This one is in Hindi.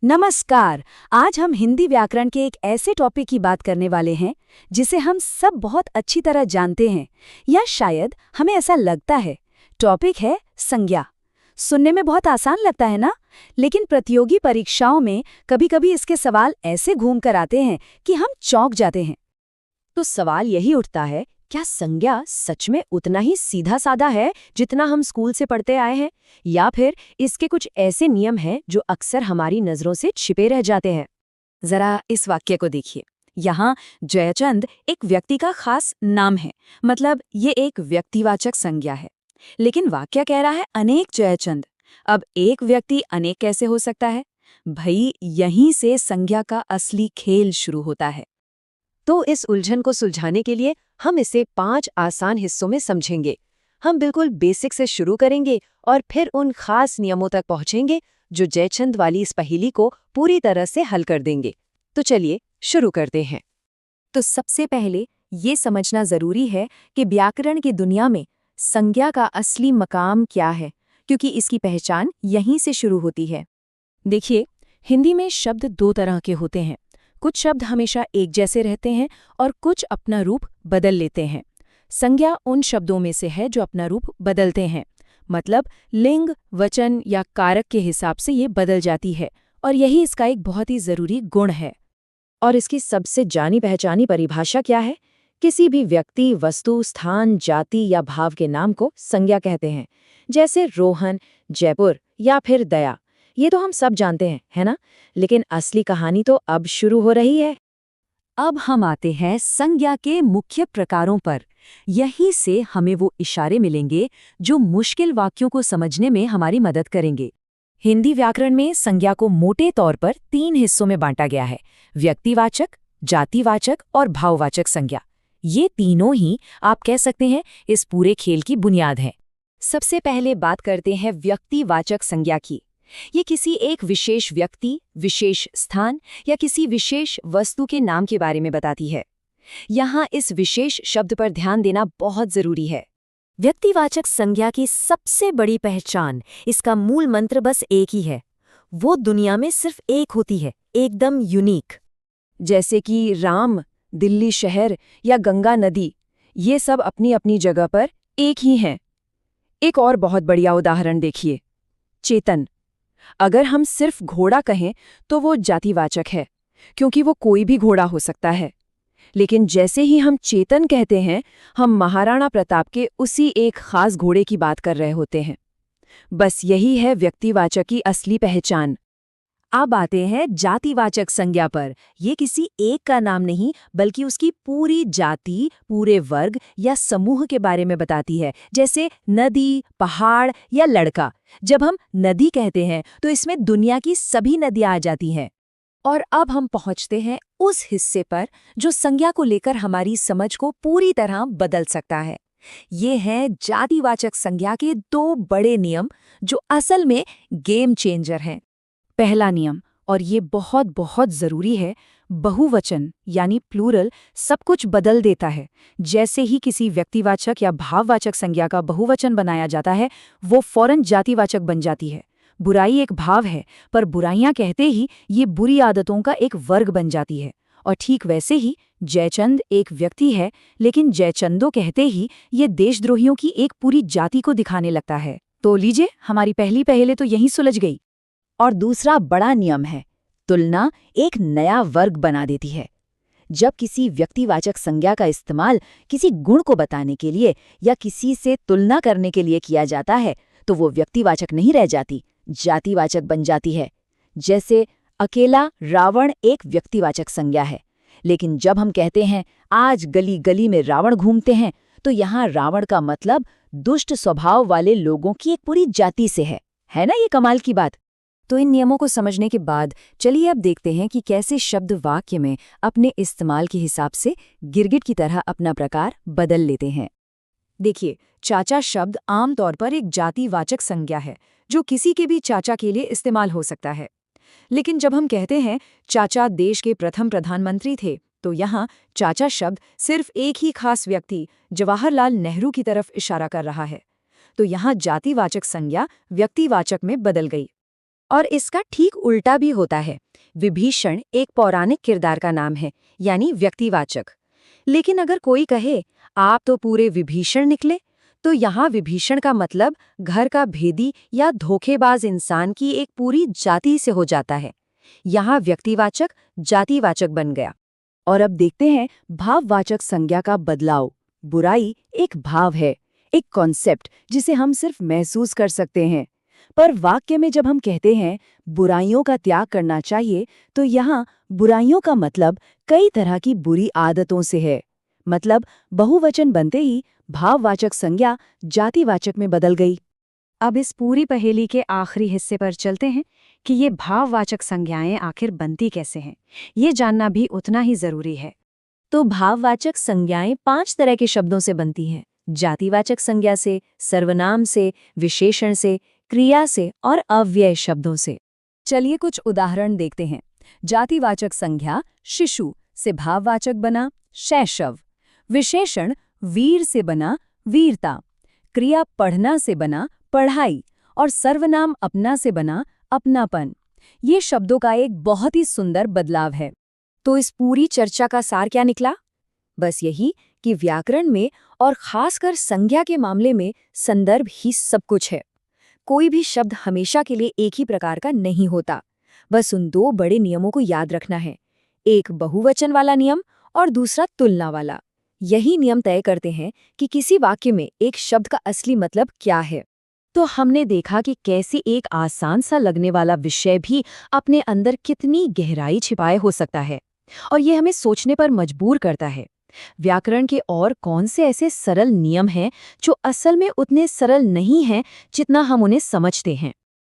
नमस्कार। आज हम हिंदी व्याकरण के एक ऐसे टॉपिक की बात करने वाले हैं जिसे हम सब बहुत अच्छी तरह जानते हैं, या शायद हमें ऐसा लगता है। टॉपिक है संज्ञा। सुनने में बहुत आसान लगता है ना, लेकिन प्रतियोगी परीक्षाओं में कभी-कभी इसके सवाल ऐसे घूम कर आते हैं कि हम चौंक जाते हैं। तो सवाल यही उठता है, क्या संज्ञा सच में उतना ही सीधा साधा है जितना हम स्कूल से पढ़ते आए हैं, या फिर इसके कुछ ऐसे नियम हैं जो अक्सर हमारी नजरों से छिपे रह जाते हैं। जरा इस वाक्य को देखिए। यहाँ जयचंद एक व्यक्ति का खास नाम है, मतलब ये एक व्यक्तिवाचक संज्ञा है। लेकिन वाक्य कह रहा है अनेक जयचंद। अब एक व्यक्ति अनेक कैसे हो सकता है? भाई, यहीं से संज्ञा का असली खेल शुरू होता है। तो इस उलझन को सुलझाने के लिए हम इसे 5 आसान हिस्सों में समझेंगे। हम बिल्कुल बेसिक से शुरू करेंगे और फिर उन खास नियमों तक पहुंचेंगे जो जयचंद वाली इस पहेली को पूरी तरह से हल कर देंगे। तो चलिए शुरू करते हैं। तो सबसे पहले ये समझना जरूरी है कि व्याकरण की दुनिया में संज्ञा का असली मकाम क्या है, क्योंकि इसकी पहचान यहीं से शुरू होती है। देखिए, हिंदी में शब्द 2 तरह के होते हैं। कुछ शब्द हमेशा एक जैसे रहते हैं और कुछ अपना रूप बदल लेते हैं। संज्ञा उन शब्दों में से है जो अपना रूप बदलते हैं, मतलब लिंग, वचन या कारक के हिसाब से ये बदल जाती है, और यही इसका एक बहुत ही जरूरी गुण है। और इसकी सबसे जानी पहचानी परिभाषा क्या है? किसी भी व्यक्ति, वस्तु, स्थान, जाति या भाव के नाम को संज्ञा कहते हैं। जैसे रोहन, जयपुर या फिर दया। ये तो हम सब जानते हैं, है ना? लेकिन असली कहानी तो अब शुरू हो रही है। अब हम आते हैं संज्ञा के मुख्य प्रकारों पर। यहीं से हमें वो इशारे मिलेंगे जो मुश्किल वाक्यों को समझने में हमारी मदद करेंगे। हिंदी व्याकरण में संज्ञा को मोटे तौर पर 3 हिस्सों में बांटा गया है: व्यक्तिवाचक, जातिवाचक और भाववाचक संज्ञा। ये तीनों ही आप कह सकते हैं इस पूरे खेल की बुनियाद हैं। सबसे पहले बात करते हैं व्यक्तिवाचक संज्ञा की। ये किसी एक विशेष व्यक्ति, विशेष स्थान या किसी विशेष वस्तु के नाम के बारे में बताती है। यहाँ इस विशेष शब्द पर ध्यान देना बहुत जरूरी है। व्यक्तिवाचक संज्ञा की सबसे बड़ी पहचान, इसका मूल मंत्र बस एक ही है। वो दुनिया में सिर्फ एक होती है, एकदम यूनिक। जैसे कि राम, दिल्ली शहर या गंगा नदी, ये सब अपनी अपनी जगह पर एक ही हैं। एक और बहुत बढ़िया उदाहरण देखिए, चेतन। अगर हम सिर्फ घोड़ा कहें तो वो जातिवाचक है, क्योंकि वो कोई भी घोड़ा हो सकता है। लेकिन जैसे ही हम चेतन कहते हैं, हम महाराणा प्रताप के उसी एक खास घोड़े की बात कर रहे होते हैं। बस यही है व्यक्तिवाचक की असली पहचान। अब आते हैं जातिवाचक संज्ञा पर। ये किसी एक का नाम नहीं, बल्कि उसकी पूरी जाति, पूरे वर्ग या समूह के बारे में बताती है। जैसे नदी, पहाड़ या लड़का। जब हम नदी कहते हैं तो इसमें दुनिया की सभी नदियां आ जाती हैं। और अब हम पहुंचते हैं उस हिस्से पर जो संज्ञा को लेकर हमारी समझ को पूरी तरह बदल सकता है। ये हैं जातिवाचक संज्ञा के 2 बड़े नियम जो असल में गेम चेंजर हैं। पहला नियम, और ये बहुत बहुत जरूरी है, बहुवचन यानी प्लूरल सब कुछ बदल देता है। जैसे ही किसी व्यक्तिवाचक या भाववाचक संज्ञा का बहुवचन बनाया जाता है, वो फौरन जातिवाचक बन जाती है। बुराई एक भाव है, पर बुराइयां कहते ही ये बुरी आदतों का एक वर्ग बन जाती है। और ठीक वैसे ही जयचंद एक व्यक्ति है, लेकिन जयचंदो कहते ही ये देशद्रोहियों की एक पूरी जाति को दिखाने लगता है। तो लीजिए, हमारी पहली पहेली तो यहीं सुलझ गई। और दूसरा बड़ा नियम है, तुलना एक नया वर्ग बना देती है। जब किसी व्यक्तिवाचक संज्ञा का इस्तेमाल किसी गुण को बताने के लिए या किसी से तुलना करने के लिए किया जाता है, तो वो व्यक्तिवाचक नहीं रह जाती, जातिवाचक बन जाती है। जैसे अकेला रावण एक व्यक्तिवाचक संज्ञा है, लेकिन जब हम कहते हैं आज गली गली में रावण घूमते हैं, तो यहाँ रावण का मतलब दुष्ट स्वभाव वाले लोगों की एक पूरी जाति से है ना? ये कमाल की बात। तो इन नियमों को समझने के बाद चलिए अब देखते हैं कि कैसे शब्द वाक्य में अपने इस्तेमाल के हिसाब से गिरगिट की तरह अपना प्रकार बदल लेते हैं। देखिए, चाचा शब्द आमतौर पर एक जातिवाचक संज्ञा है जो किसी के भी चाचा के लिए इस्तेमाल हो सकता है। लेकिन जब हम कहते हैं चाचा देश के प्रथम प्रधानमंत्री थे, तो यहाँ चाचा शब्द सिर्फ एक ही खास व्यक्ति, जवाहरलाल नेहरू की तरफ इशारा कर रहा है। तो यहाँ जातिवाचक संज्ञा व्यक्तिवाचक में बदल गई। और इसका ठीक उल्टा भी होता है। विभीषण एक पौराणिक किरदार का नाम है, यानी व्यक्तिवाचक। लेकिन अगर कोई कहे आप तो पूरे विभीषण निकले, तो यहाँ विभीषण का मतलब घर का भेदी या धोखेबाज इंसान की एक पूरी जाति से हो जाता है। यहाँ व्यक्तिवाचक जातिवाचक बन गया। और अब देखते हैं भाववाचक संज्ञा का बदलाव। बुराई एक भाव है, एक कॉन्सेप्ट जिसे हम सिर्फ महसूस कर सकते हैं। पर वाक्य में जब हम कहते हैं बुराइयों का त्याग करना चाहिए, तो यहाँ बुराइयों का मतलब कई तरह की बुरी आदतों से है। मतलब बहुवचन बनते ही भाववाचक संज्ञा जातिवाचक में बदल गई। अब इस पूरी पहेली के आखिरी हिस्से पर चलते हैं कि ये भाववाचक संज्ञाएं आखिर बनती कैसे हैं। ये जानना भी उतना ही जरूरी है। तो भाववाचक संज्ञाएं 5 तरह के शब्दों से बनती हैं। जातिवाचक संज्ञा से, सर्वनाम से, विशेषण से, क्रिया से और अव्यय शब्दों से। चलिए कुछ उदाहरण देखते हैं। जातिवाचक संज्ञा शिशु से भाववाचक बना शैशव। विशेषण वीर से बना वीरता। क्रिया पढ़ना से बना पढ़ाई। और सर्वनाम अपना से बना अपनापन। ये शब्दों का एक बहुत ही सुंदर बदलाव है। तो इस पूरी चर्चा का सार क्या निकला? बस यही कि व्याकरण में और खासकर संज्ञा के मामले में संदर्भ ही सब कुछ है। कोई भी शब्द हमेशा के लिए एक ही प्रकार का नहीं होता। बस उन 2 बड़े नियमों को याद रखना है, एक बहुवचन वाला नियम और दूसरा तुलना वाला। यही नियम तय करते हैं कि किसी वाक्य में एक शब्द का असली मतलब क्या है। तो हमने देखा कि कैसे एक आसान सा लगने वाला विषय भी अपने अंदर कितनी गहराई छिपाए हो सकता है, और ये हमें सोचने पर मजबूर करता है। व्याकरण के और कौन से ऐसे सरल नियम हैं जो असल में उतने सरल नहीं हैं जितना हम उन्हें समझते हैं।